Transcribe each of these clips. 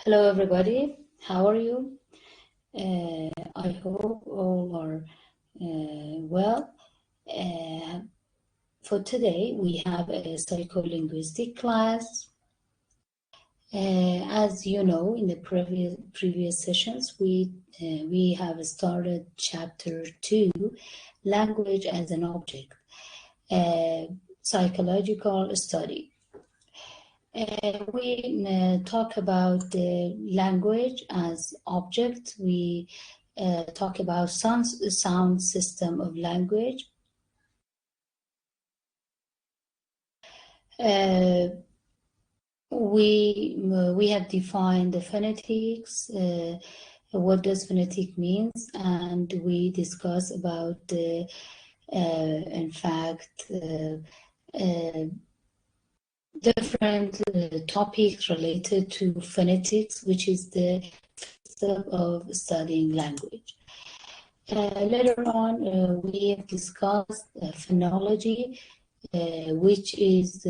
Hello everybody, how are you? I hope all are well. For today we have a psycholinguistic class. As you know, in the previous sessions we have started chapter 2, language as an object, psychological study. We talk about the language as object. We talk about sound system of language. We have defined the phonetics. What does phonetic means, and we discuss about the in fact different topics related to phonetics, which is the step of studying language. Later on, we have discussed phonology, which is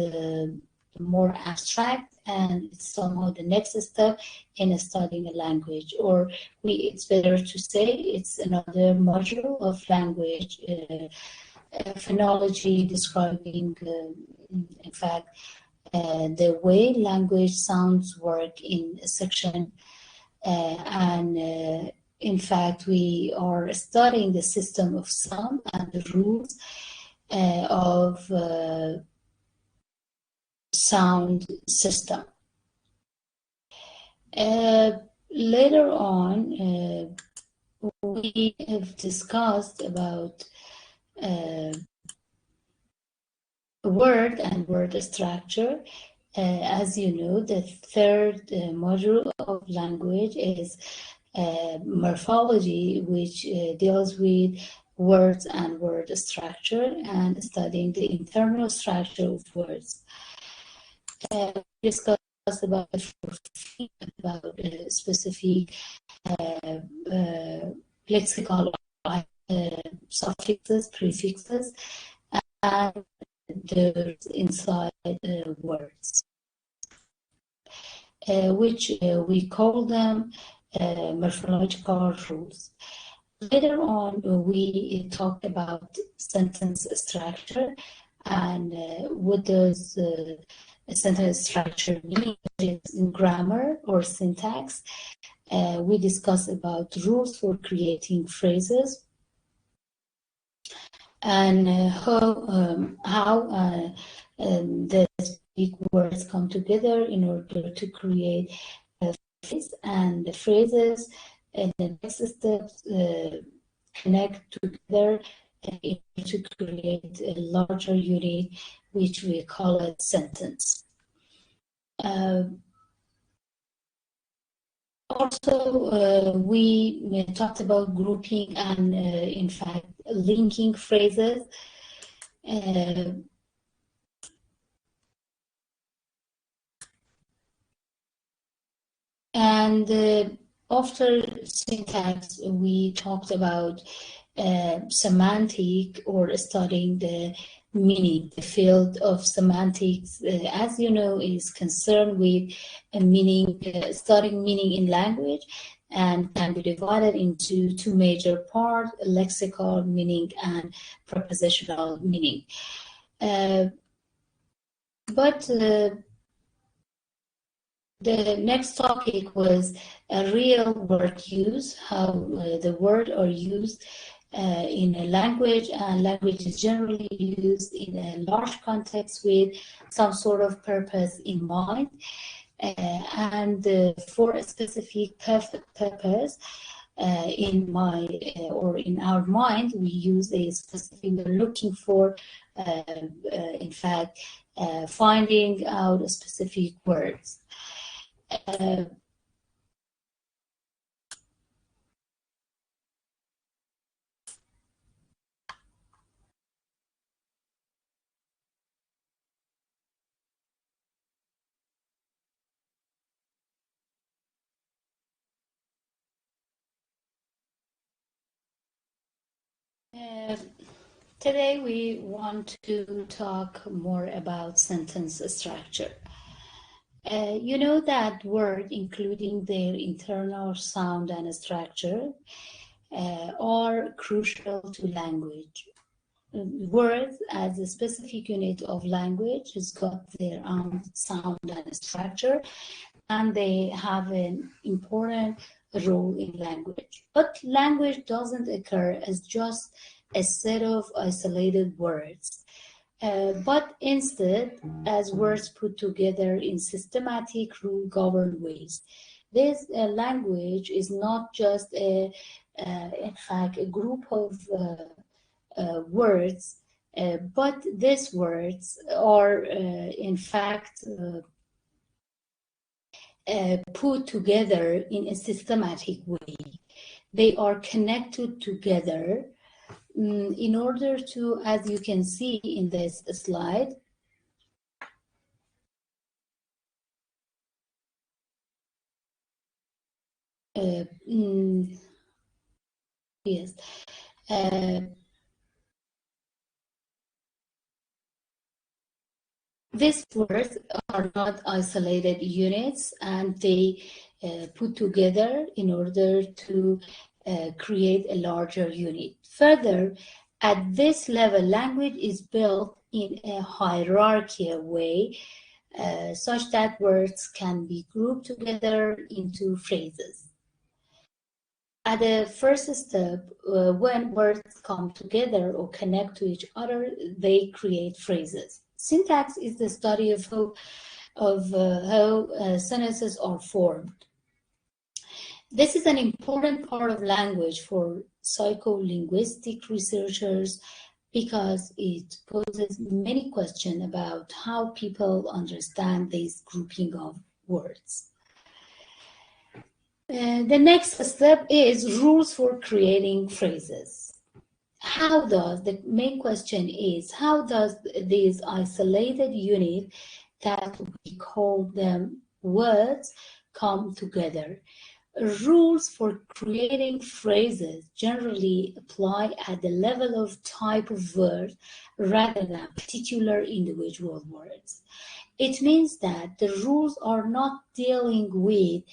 more abstract, and it's somehow the next step in studying a language, or it's better to say it's another module of language. Phonology describing, in fact, the way language sounds work in a section, and in fact we are studying the system of sound and the rules of sound system. Later on we have discussed about word and word structure. As you know, the third module of language is morphology, which deals with words and word structure and studying the internal structure of words. We discussed about specific lexical suffixes, prefixes, and there's inside words, which we call them morphological rules. Later on, we talked about sentence structure and what does a sentence structure mean in grammar or syntax. We discussed about rules for creating phrases and how the big words come together in order to create a phrase, and the phrases and the next steps connect together in order to create a larger unit, which we call a sentence. Also, we talked about grouping and, in fact, linking phrases. And after syntax, we talked about semantic, or studying the meaning. The field of semantics, as you know, is concerned with meaning, studying meaning in language, and can be divided into two major parts: lexical meaning and prepositional meaning. The next topic was a real word use, how the words are used in a language, and language is generally used in a large context with some sort of purpose in mind. And for a specific purpose in our mind, we use a specific, we're looking for, in fact, finding out specific words. Today we want to talk more about sentence structure. You know that words, including their internal sound and structure, are crucial to language. Words, as a specific unit of language, has got their own sound and structure, and they have an important role in language. But language doesn't occur as just a set of isolated words, but instead as words put together in systematic, rule-governed ways. This language is not just in fact, a group of words, but these words are, in fact, put together in a systematic way. They are connected together in order to, as you can see in this slide, yes, these words are not isolated units, and they put together in order to create a larger unit. Further, at this level, language is built in a hierarchical way, such that words can be grouped together into phrases. At the first step, when words come together or connect to each other, they create phrases. Syntax is the study of how sentences are formed. This is an important part of language for psycholinguistic researchers because it poses many questions about how people understand this grouping of words. The next step is rules for creating phrases. The main question is, how does these isolated units that we call them words come together? Rules for creating phrases generally apply at the level of type of word rather than particular individual words. It means that the rules are not dealing with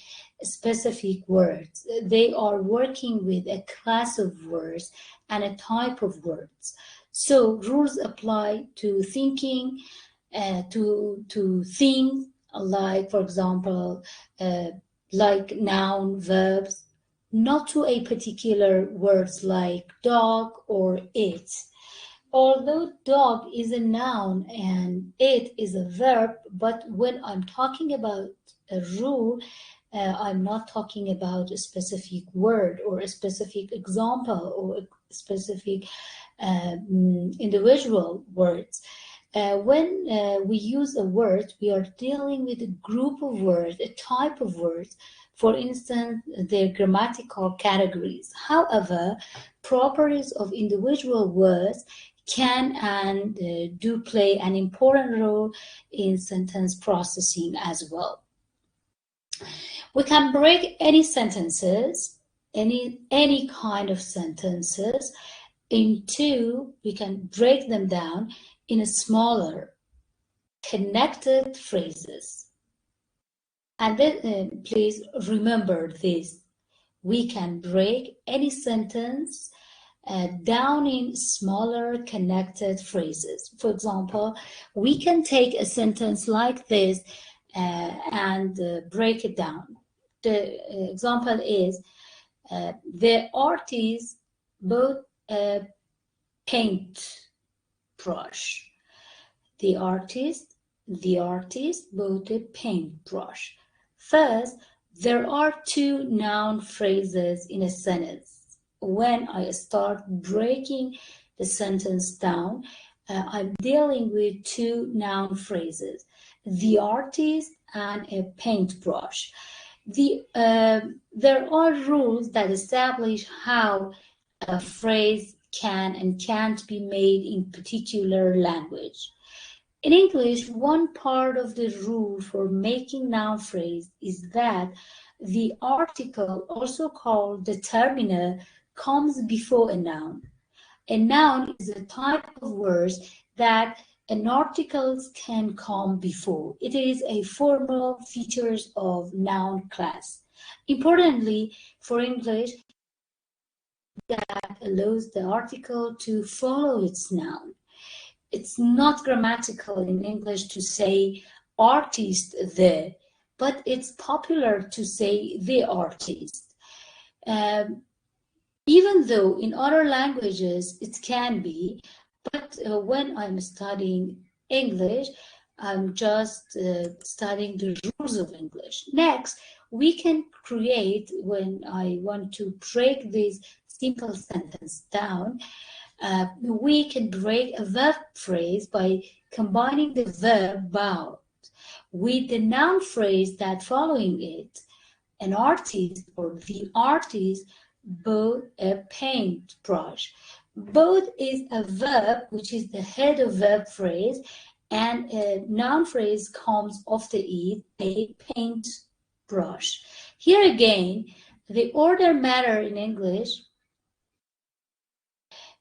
specific words. They are working with a class of words and a type of words. So rules apply to thinking, to things like, for example, like noun, verbs, not to a particular words like dog or it. Although dog is a noun and it is a verb, but when I'm talking about a rule, I'm not talking about a specific word or a specific example or a specific individual words. When we use a word, we are dealing with a group of words, a type of words, for instance, their grammatical categories. However, properties of individual words can and do play an important role in sentence processing as well. We can break any sentences, any kind of sentences we can break them down in a smaller connected phrases. And then please remember this. We can break any sentence down in smaller connected phrases. For example, we can take a sentence like this and break it down. The example is, the artist bought a paint brush. The artist bought a paintbrush. First, there are two noun phrases in a sentence. When I start breaking the sentence down, I'm dealing with two noun phrases, the artist and a paintbrush. There are rules that establish how a phrase can and can't be made in particular language. In English, one part of the rule for making noun phrase is that the article, also called determiner, comes before a noun. A noun is a type of words that an article can come before. It is a formal features of noun class. Importantly, for English, that allows the article to follow its noun. It's not grammatical in English to say artist the, but it's popular to say the artist. Even though in other languages it can be, but when I'm studying English, I'm just studying the rules of English. Next, we can create, when I want to break this simple sentence down, we can break a verb phrase by combining the verb bound with the noun phrase that following it. An artist or the artist bought a paintbrush. Both is a verb, which is the head of verb phrase, and a noun phrase comes after it, a paintbrush. Here again, the order matter in English,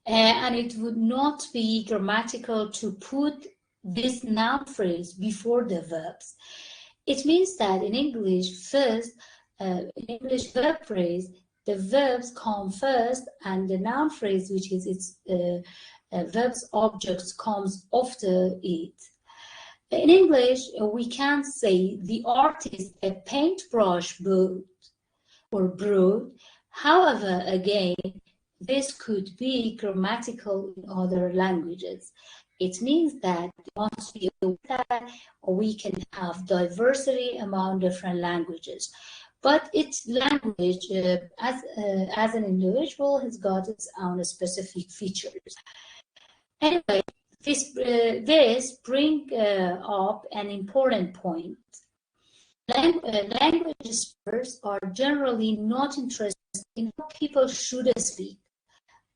and it would not be grammatical to put this noun phrase before the verbs. It means that in English, first, in English verb phrase, the verbs come first, and the noun phrase, which is its verbs objects, comes after it. In English, we can say the artist a paintbrush bought or brought. However, again, this could be grammatical in other languages. It means that once we do that, we can have diversity among different languages. But each language, as an individual, has got its own specific features. Anyway, this brings up an important point. Language experts are generally not interested in how people should speak,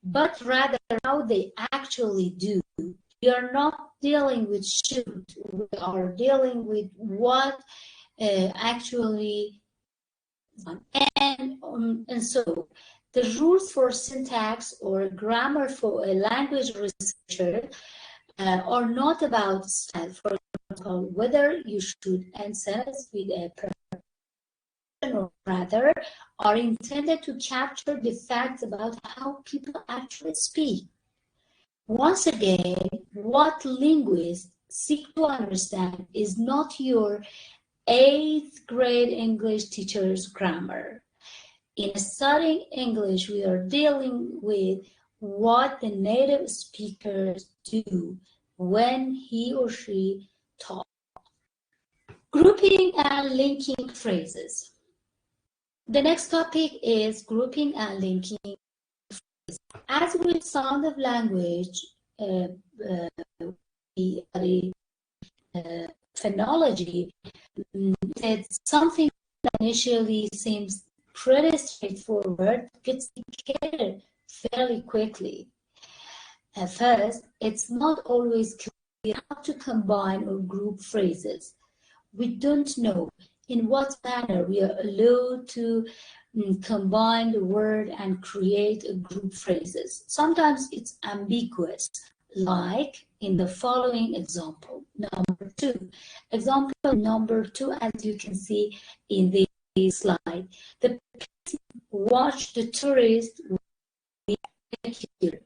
but rather how they actually do. We are not dealing with should, we are dealing with what actually. And so the rules for syntax or grammar for a language researcher are not about style. For example, whether you should end sentence with a preposition or rather are intended to capture the facts about how people actually speak. Once again, what linguists seek to understand is not your 8th grade English teacher's grammar. In studying English, we are dealing with what the native speakers do when he or she talks. Grouping and linking phrases. The next topic is grouping and linking phrases. As with sound of language, phonology, it's something that initially seems pretty straightforward, gets complicated fairly quickly. At first, it's not always clear how to combine or group phrases. We don't know in what manner we are allowed to combine the word and create a group phrases. Sometimes it's ambiguous, like in the following example, number 2. Example number 2, as you can see in the slide. The person watched the tourist with binoculars.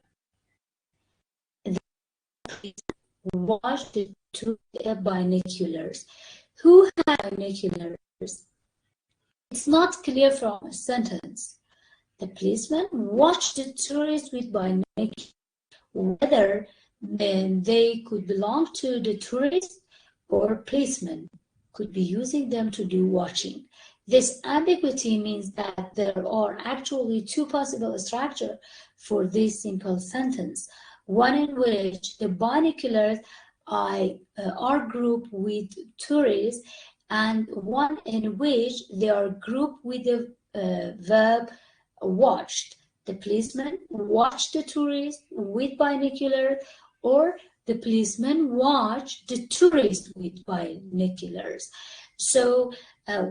Watched the tourist with binoculars. Who had binoculars? It's not clear from a sentence. The policeman watched the tourist with binoculars. Whether they could belong to the tourist or policeman could be using them to do watching. This ambiguity means that there are actually 2 possible structures for this simple sentence. One in which the binoculars are grouped with tourists, and one in which they are grouped with the verb watched. The policeman watched the tourist with binoculars, or the policeman watched the tourist with binoculars. So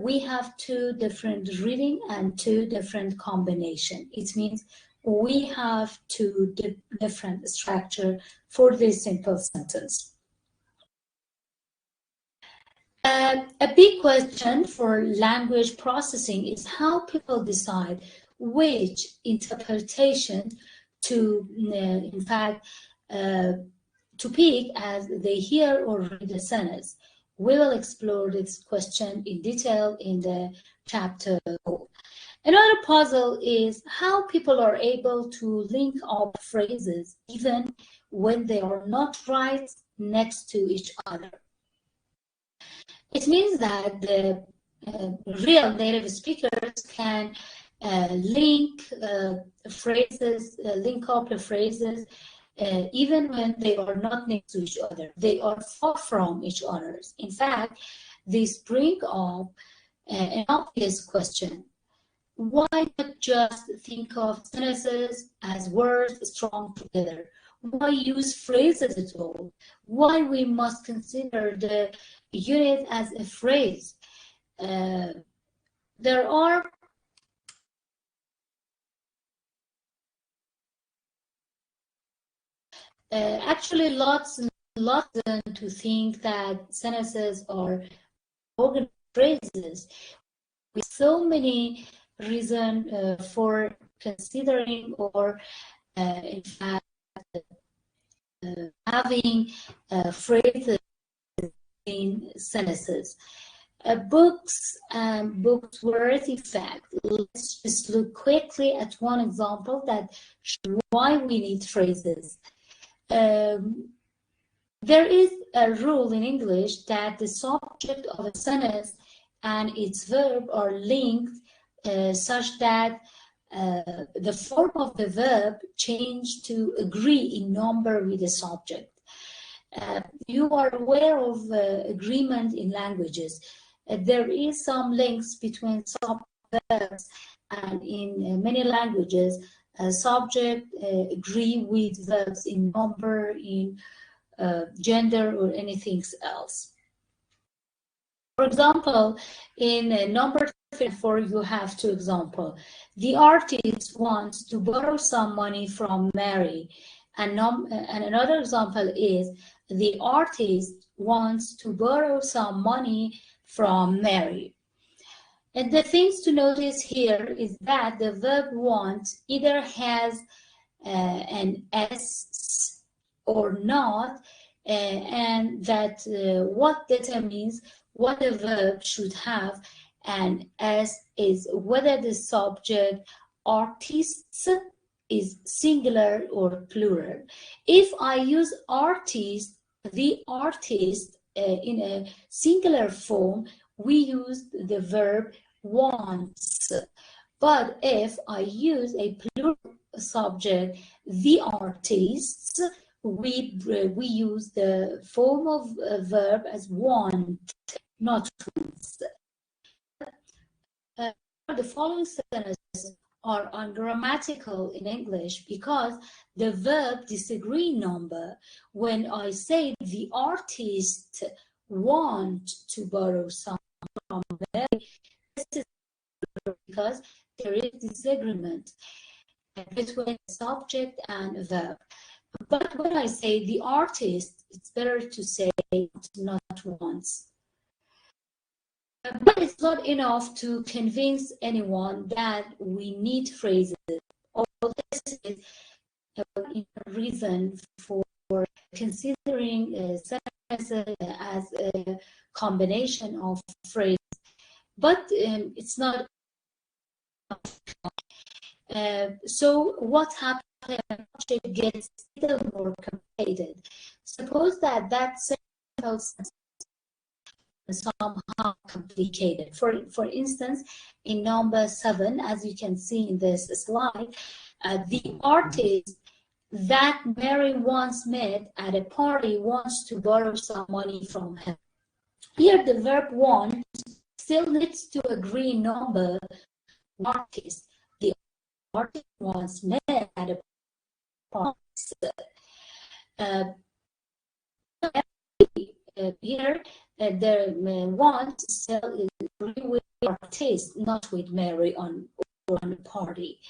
we have 2 different reading and 2 different combinations. It means we have 2 different structure for this simple sentence. A big question for language processing is how people decide which interpretation to, in fact, to pick as they hear or read a sentence. We will explore this question in detail in the chapter 4. Another puzzle is how people are able to link up phrases even when they are not right next to each other. It means that the real native speakers can link phrases, link up the phrases even when they are not next to each other. They are far from each other. In fact, this brings up an obvious question. Why not just think of sentences as words strung together? Why use phrases at all? Why we must consider the unit as a phrase? There are actually lots to think that sentences are organized phrases with so many reasons for considering or in fact having phrases in sentences. Books and books worth effect. Let's just look quickly at one example that shows why we need phrases. There is a rule in English that the subject of a sentence and its verb are linked such that the form of the verb change to agree in number with the subject. You are aware of agreement in languages. There is some links between subjects, and in many languages, subject agree with verbs in number, in gender, or anything else. For example, in number 4, you have two examples. The artist wants to borrow some money from Mary, and another example is the artist wants to borrow some money from Mary. And the things to notice here is that the verb want either has an S or not, and that what determines what the verb should have an S is whether the subject artists is singular or plural. If I use artist, the artist in a singular form, we use the verb wants. But if I use a plural subject, the artists, we use the form of a verb as want, not wants. The following sentences are ungrammatical in English because the verb disagree number. When I say the artist want to borrow some from Mary, this is because there is disagreement between subject and verb. But when I say the artist, it's better to say not wants. But it's not enough to convince anyone that we need phrases. All this is a reason for considering sentences as a combination of phrases. But it's not. So what happens when the subject gets still more complicated? Suppose that sentence somehow complicated. For instance, in number 7, as you can see in this slide, the artist that Mary once met at a party wants to borrow some money from him. Here the verb want still needs to agree number artist. The artist once met at a party. Here the want still agree with the artist, not with Mary on the party.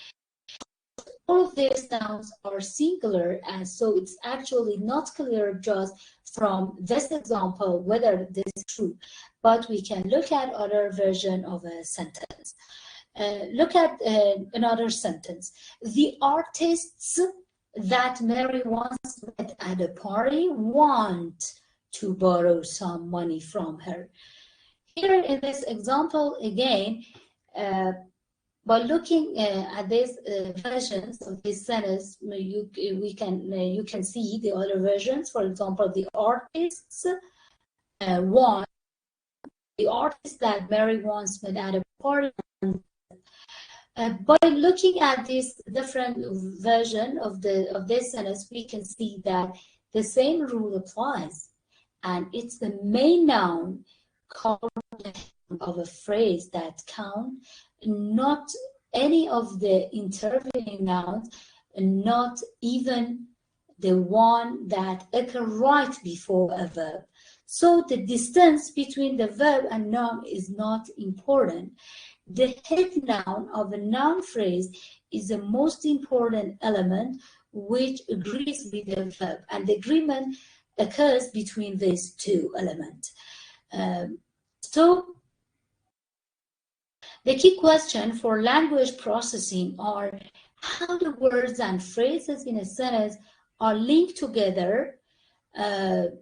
All of these nouns are singular, and so it's actually not clear just from this example whether this is true, but we can look at other version of a sentence. Look at another sentence. The artists that Mary once met at a party want to borrow some money from her. Here in this example, again, by looking at these versions of this sentence, you can see the other versions. For example, the artists want, the artist that Mary once met at a party. By looking at this different version of this sentence, we can see that the same rule applies, and it's the main noun called of a phrase that count, not any of the intervening nouns, not even the one that occur right before a verb. So the distance between the verb and noun is not important. The head noun of a noun phrase is the most important element which agrees with the verb, and the agreement occurs between these two elements. So the key question for language processing are how the words and phrases in a sentence are linked together in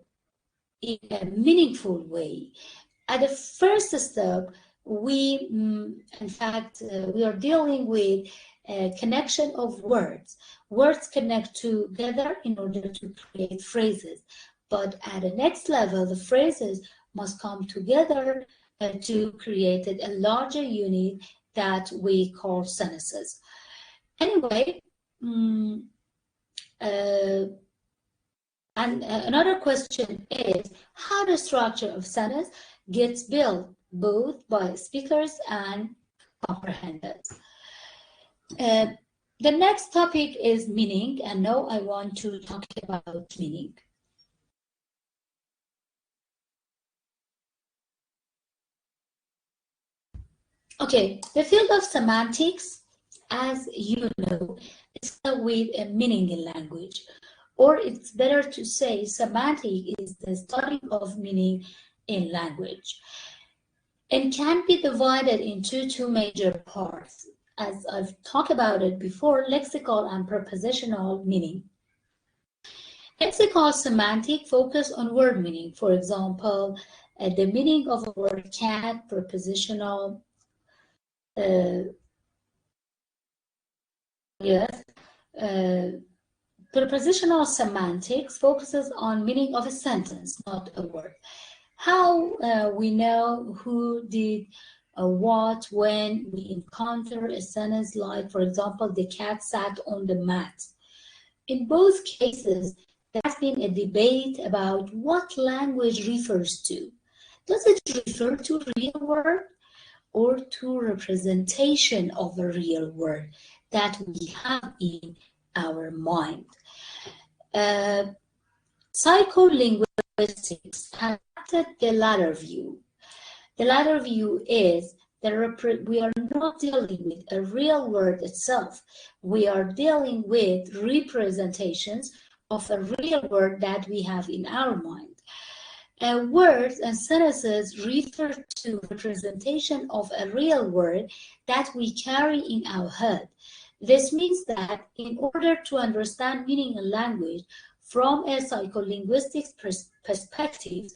a meaningful way. At the first step, we are dealing with a connection of words. Words connect together in order to create phrases. But at the next level, the phrases must come together to create a larger unit that we call sentences. Anyway, and another question is how the structure of sentence gets built both by speakers and comprehenders. The next topic is meaning, and now I want to talk about meaning. Okay, the field of semantics, as you know, is with a meaning in language, or it's better to say semantic is the study of meaning in language, and can be divided into two major parts. As I've talked about it before, lexical and prepositional meaning. Lexical semantic focus on word meaning. For example, the meaning of a word cat, prepositional. Prepositional semantics focuses on meaning of a sentence, not a word. How we know who did what when we encounter a sentence like, for example, the cat sat on the mat. In both cases, there has been a debate about what language refers to. Does it refer to a real word or to representation of a real word that we have in our mind? Psycholinguistics has adopted the latter view. The latter view is that we are not dealing with a real word itself. We are dealing with representations of a real word that we have in our mind. Words and sentences refer to representation of a real word that we carry in our head. This means that in order to understand meaning in language from a psycholinguistics perspective,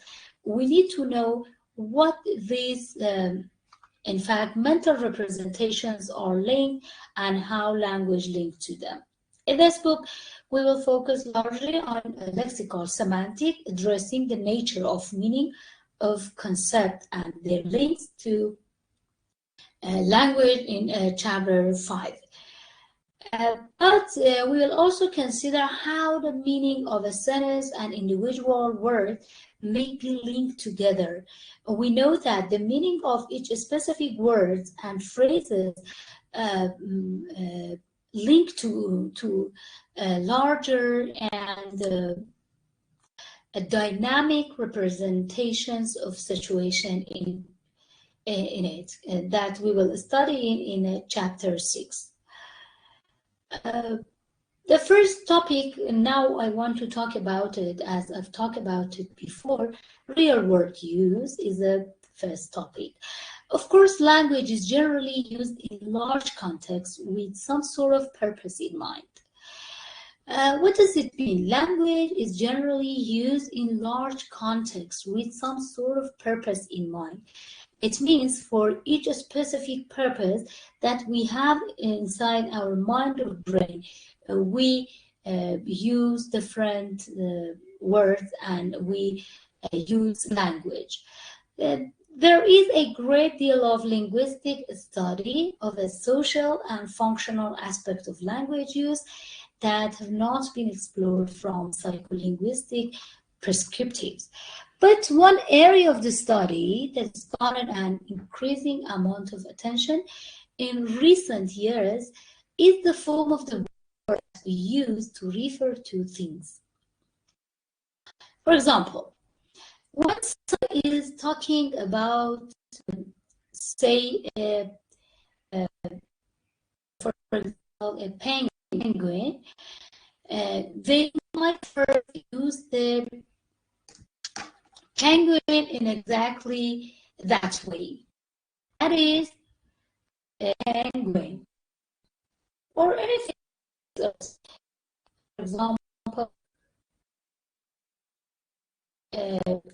we need to know what these, in fact, mental representations are linked and how language links to them. In this book, we will focus largely on lexical semantic, addressing the nature of meaning of concept and their links to language in chapter 5. But we will also consider how the meaning of a sentence and individual word may be linked together. We know that the meaning of each specific words and phrases link to larger and dynamic representations of situation in it that we will study in chapter 6. The first topic, now I want to talk about it as I've talked about it before, real word use is the first topic. Of course, language is generally used in large contexts with some sort of purpose in mind. What does it mean? Language is generally used in large contexts with some sort of purpose in mind. It means for each specific purpose that we have inside our mind or brain, we use different words and we use language. There is a great deal of linguistic study of a social and functional aspect of language use that have not been explored from psycholinguistic perspectives. But one area of the study that has garnered an increasing amount of attention in recent years is the form of the word we use to refer to things. For example, when someone is talking about, say, for example, a penguin, they might first use the penguin in exactly that way. That is a penguin. Or anything else. For example,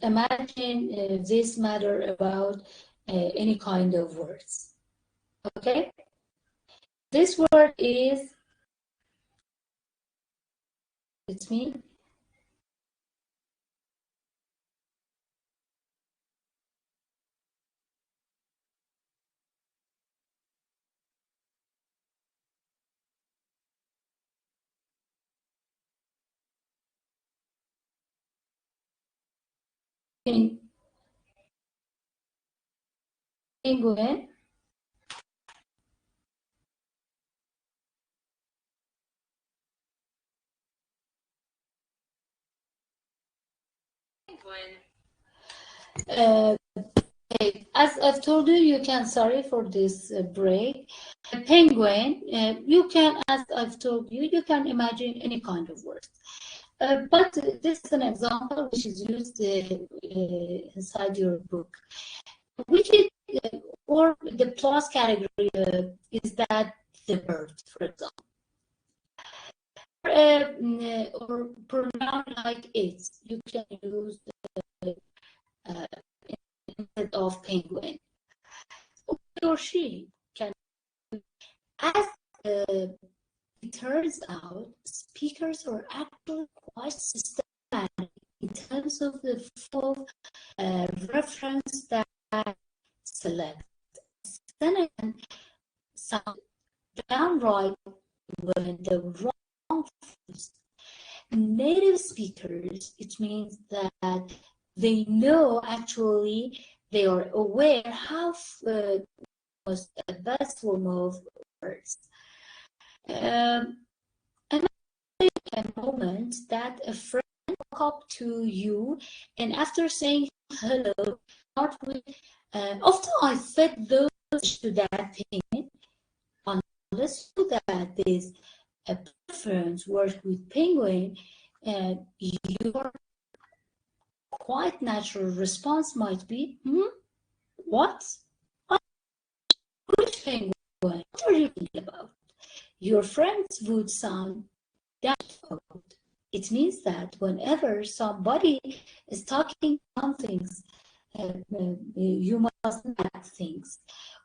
imagine this matter about any kind of words. Okay? This word is, it's me. Penguin. As I've told you, you can, sorry for this break. A penguin, you can, as I've told you, you can imagine any kind of word. But this is an example which is used inside your book. Which is, or the plus category is that the bird, for example. Or pronoun like it, you can use instead of penguin. He or she can. As it turns out, speakers are actually quite systematic in terms of the full reference that select. Then sound downright when the wrong native speakers, it means that they know, actually they are aware how was the best form of words. A moment that a friend walk up to you and after saying hello, start with, after I fed those to that thing, unless that is a preference work with penguin, your quite natural response might be, what? Which penguin? What are you thinking about? Your friends would sound doubtful. It means that whenever somebody is talking on things, you must add things,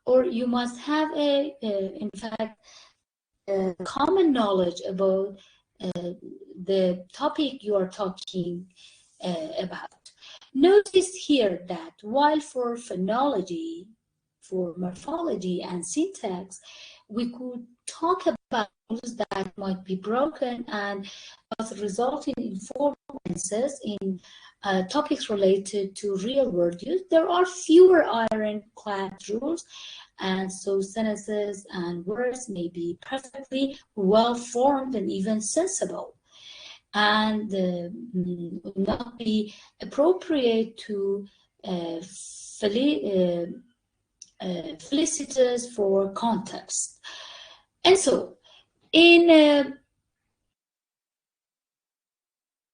or you must have in fact, common knowledge about the topic you are talking about. Notice here that while for phonology, for morphology and syntax, we could talk about rules that might be broken and resulting in informances in topics related to real world use. There are fewer ironclad rules, and so sentences and words may be perfectly well formed and even sensible, and not be appropriate to felicitous for context. And so in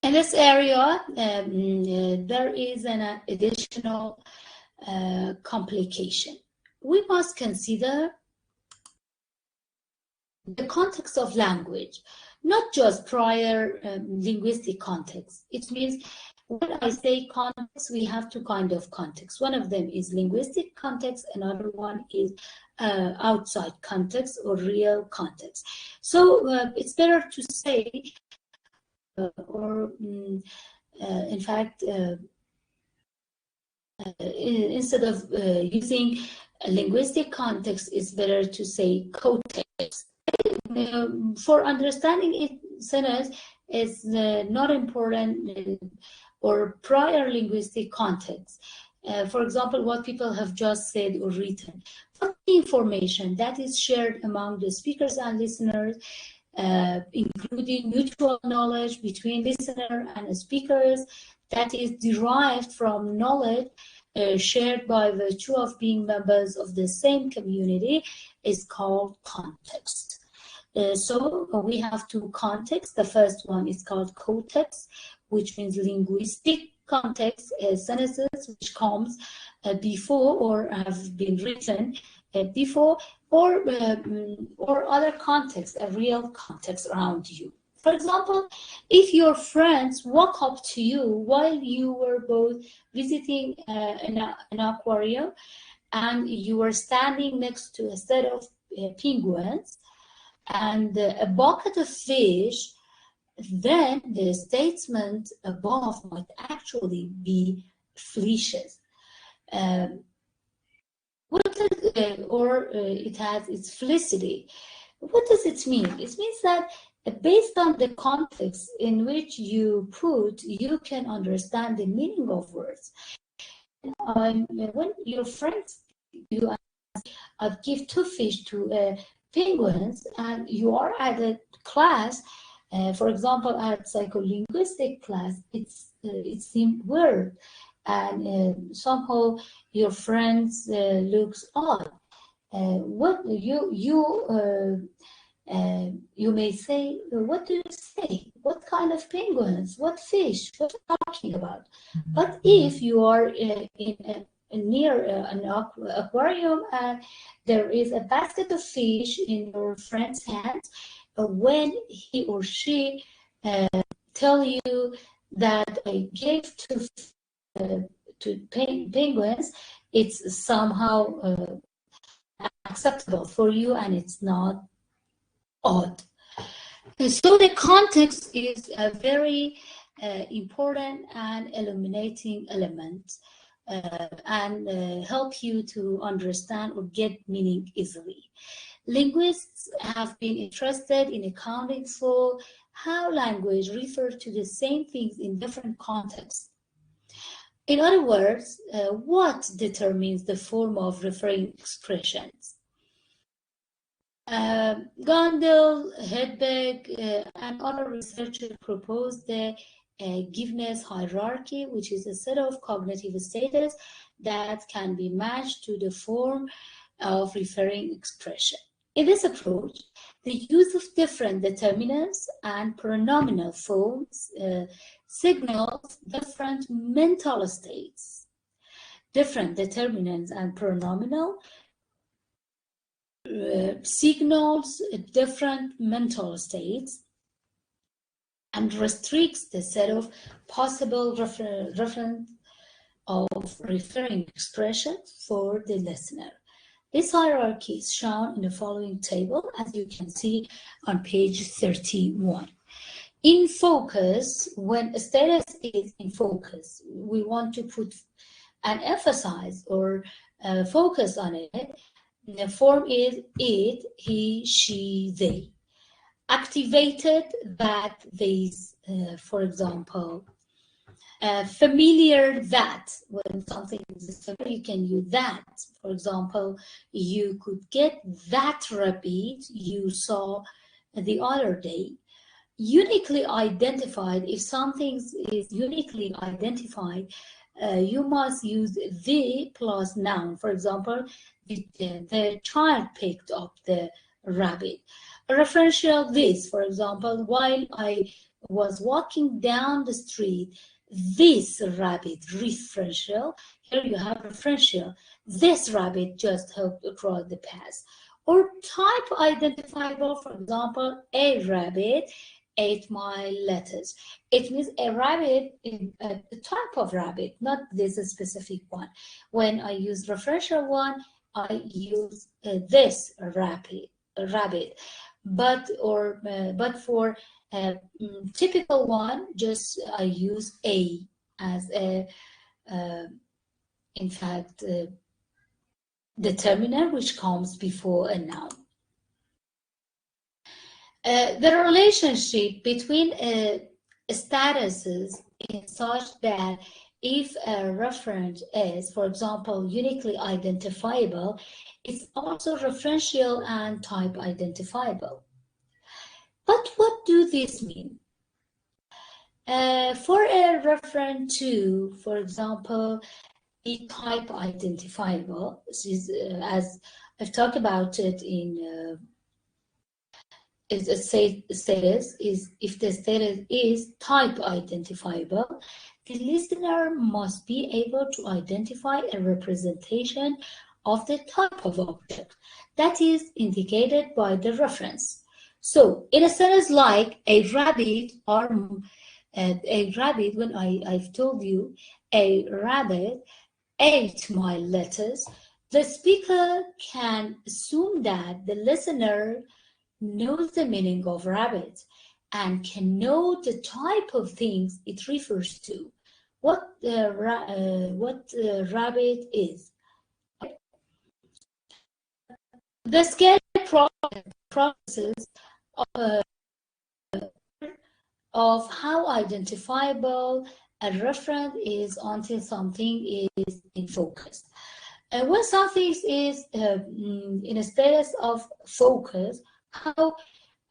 In this area, there is an additional complication. We must consider the context of language, not just prior linguistic context. It means when I say context, we have two kinds of context. One of them is linguistic context, another one is outside context or real context. So it's better to say, in fact, instead of using a linguistic context, it's better to say context. For understanding it, sentence is not important or prior linguistic context. For example, what people have just said or written. But the information that is shared among the speakers and listeners, including mutual knowledge between listener and speakers, that is derived from knowledge shared by virtue of being members of the same community, is called context. So we have two contexts. The first one is called context, which means linguistic context, sentences which comes before or have been written before, or other context, a real context around you. For example, if your friends walk up to you while you were both visiting an aquarium and you were standing next to a set of penguins and a bucket of fish, then the statement above might actually be fallacious. It has its felicity. What does it mean? It means that based on the context in which you put, you can understand the meaning of words. When your friends, you give two fish to penguins, and you are at a class, for example, at psycholinguistic class, it's seemed weird, and somehow your friends looks odd. What you may say, what do you say? What kind of penguins? What fish? What are you talking about? But if you are near an aquarium and there is a basket of fish in your friend's hands, when he or she tell you that I gave to penguins, it's somehow acceptable for you and it's not odd. So the context is a very important and illuminating element and help you to understand or get meaning easily. Linguists have been interested in accounting for how language refers to the same things in different contexts. In other words, what determines the form of referring expressions? Gondel, Hedberg, and other researchers proposed the giveness hierarchy, which is a set of cognitive status that can be matched to the form of referring expression. In this approach, the use of different determinants and pronominal forms signals different mental states. Different determinants and pronominal signals different mental states and restricts the set of possible reference of referring expressions for the listener. This hierarchy is shown in the following table, as you can see on page 31. In focus, when a status is in focus, we want to put an emphasize or focus on it. The form is it, he, she, they. Activated, that, these, for example. Familiar, that, when something is familiar, you can use that. For example, you could get that rabbit you saw the other day. Uniquely identified, if something is uniquely identified, you must use the plus noun. For example, the child picked up the rabbit. A referential this, for example, while I was walking down the street, this rabbit, referential, here you have referential, this rabbit just hopped across the path. Or type identifiable, for example, a rabbit ate my lettuce. It means a rabbit is a type of rabbit, not this specific one. When I use referential one, I use this rabbit. But for typical one, just I use a as a in fact determiner which comes before a noun. The relationship between statuses is such that if a referent is, for example, uniquely identifiable, it's also referential and type identifiable. But what do this mean? For a referent to, for example, be type identifiable, this is, as I've talked about it in is a status, is if the status is type identifiable, the listener must be able to identify a representation of the type of object that is indicated by the reference. So in a sentence like a rabbit, or a rabbit, when I've told you a rabbit ate my lettuce, the speaker can assume that the listener knows the meaning of rabbit and can know the type of things it refers to, what the rabbit is. The scale process of how identifiable a referent is until something is in focus. When something is in a status of focus, how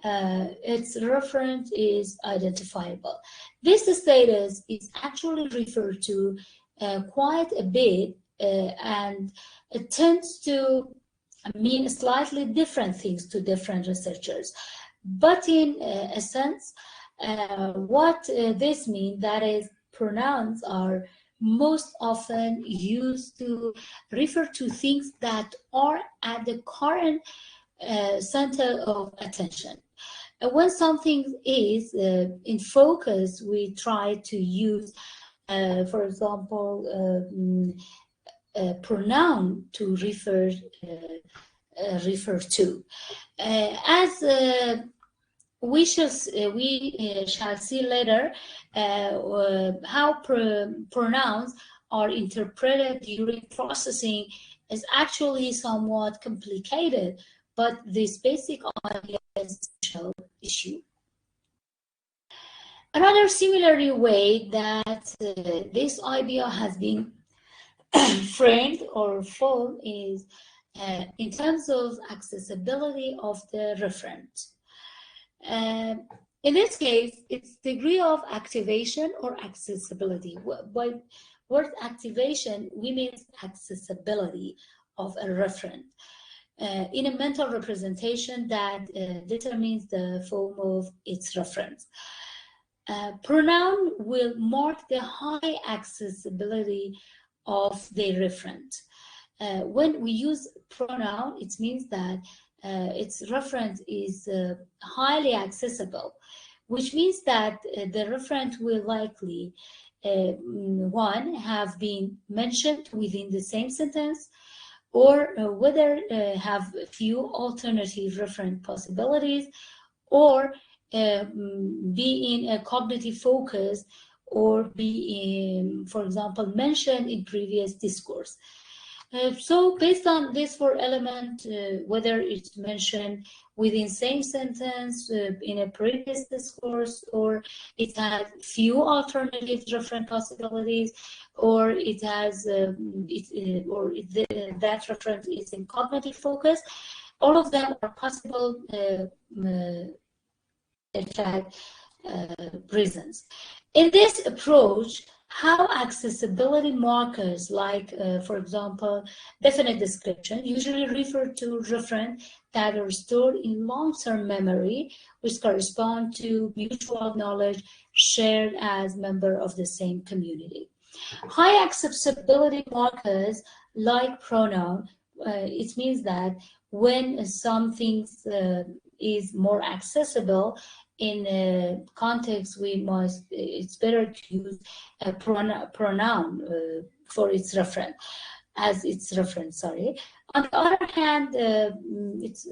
its referent is identifiable. This status is actually referred to quite a bit, and it tends to mean slightly different things to different researchers. But in a sense, what this means, that is, pronouns are most often used to refer to things that are at the current center of attention. When something is in focus, we try to use, for example, a pronoun to refer to. As we shall see later how pronouns are interpreted during processing is actually somewhat complicated, but this basic idea is a special issue. Another similar way that this idea has been framed or formed is in terms of accessibility of the referent. In this case, it's degree of activation or accessibility. By word activation, we mean accessibility of a referent in a mental representation that determines the form of its reference. Pronoun will mark the high accessibility of the referent. When we use pronoun, it means that its referent is highly accessible, which means that the referent will likely, one, have been mentioned within the same sentence, or whether have few alternative referent possibilities, or be in a cognitive focus, or be in, for example, mentioned in previous discourse. So based on this four elements, whether it's mentioned within same sentence in a previous discourse, or it has few alternative reference possibilities, or it has that reference is in cognitive focus, all of them are possible reasons. In this approach, how accessibility markers like, for example, definite description usually refer to reference that are stored in long-term memory, which correspond to mutual knowledge shared as member of the same community. High accessibility markers like pronoun, it means that when something is more accessible in a context, it's better to use a pronoun for its reference, as its reference, sorry. On the other hand, it's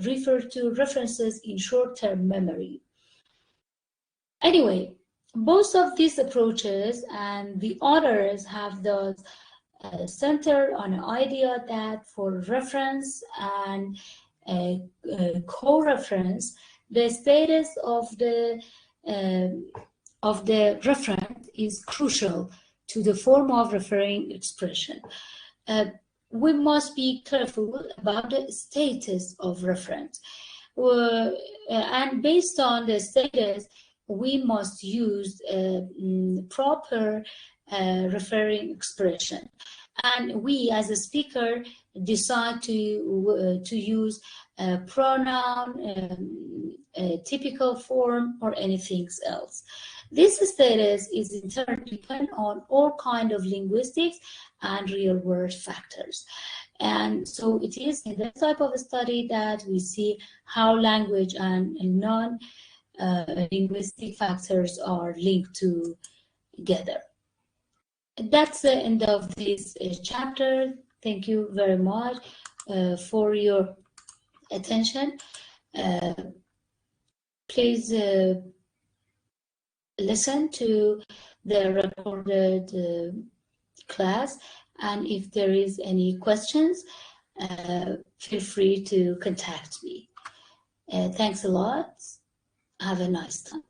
referred to references in short-term memory. Anyway, both of these approaches and the others have those centered on an idea that for reference and co-reference, the status of the referent is crucial to the form of referring expression. We must be careful about the status of reference, and based on the status, we must use proper referring expression. And we, as a speaker, decide to use a pronoun, a typical form, or anything else. This status is in turn dependent on all kinds of linguistics and real-world factors. And so it is in this type of study that we see how language and non-linguistic factors are linked together. That's the end of this chapter. Thank you very much for your attention. Please listen to the recorded class, and if there is any questions, feel free to contact me. Thanks a lot. Have a nice time.